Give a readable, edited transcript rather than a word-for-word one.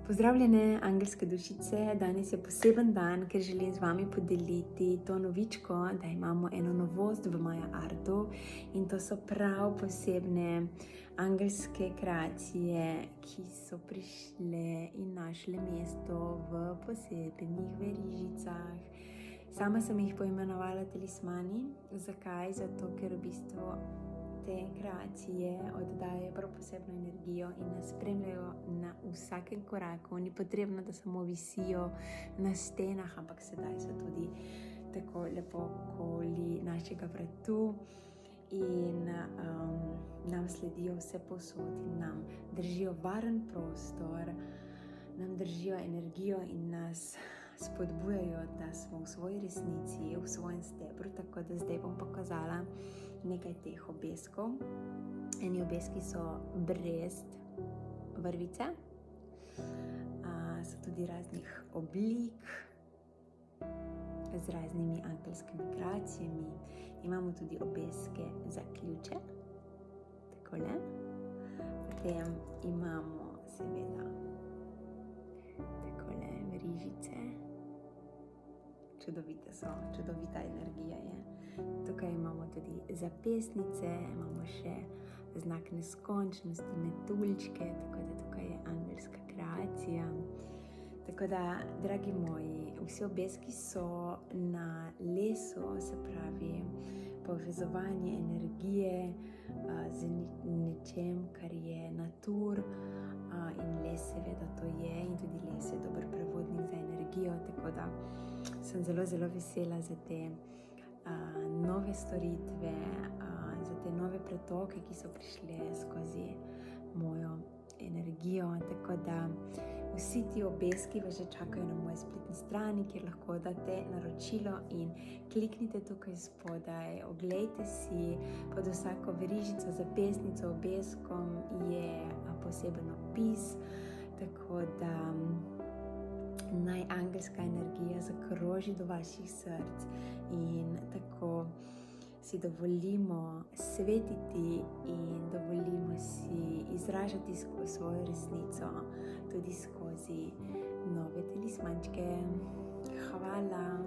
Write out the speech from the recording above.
Pozdravljene, angelske dušice. Danes je poseben dan, ker želim z vami podeliti to novičko, da imamo eno novost v Maja Artu in to so prav posebne angelske kreacije, ki so prišle in našle mesto v posebnih verižicah. Sama sem jih poimenovala talismani. Zakaj? Zato, ker v bistvu te kreacije oddajajo prav posebno energijo in nas spremljajo na vsakem koraku. Ni potrebno, da samo visijo na stenah, ampak sedaj so tudi tako lepo okoli našega vratu in nam sledijo vse povsod in nam držijo varen prostor, nam držijo energijo in nas spodbujajo, da smo v svoji resnici, v svojem stebru. Tako da zdaj bom pokazala nekaj teh obeskov. Eni obeski so brez vrvice, so tudi raznih oblik z raznimi angelskimi kreacijami. Imamo tudi obeske za ključe, takole. Potem imamo seveda takole verižice. Čudovite so, čudovita energija je. Tukaj imamo tudi zapestnice, imamo še znak neskončnosti, metuljčke, tako da tukaj je angelska kreacija. Tako da, dragi moji, vsi obeski so na lesu, se pravi povezovanje energije z nečem, kar je natur, in les seveda to je, in tudi les je dober prevodnik za energijo, tako da sem zelo, zelo vesela za te nove storitve, za te nove pretoke, ki so prišle skozi mojo energijo. Tako da vsi ti obeski vas že čakajo na moji spletni strani, kjer lahko date naročilo in kliknite tukaj spodaj. Oglejte si, pod vsako verižico, zapestnico, obeskom je poseben opis, tako da naj angelska energija zakroži do vaših src in tako si dovolimo svetiti in dovolimo si izražati skozi svojo resnico, tudi skozi nove talismančke. Hvala.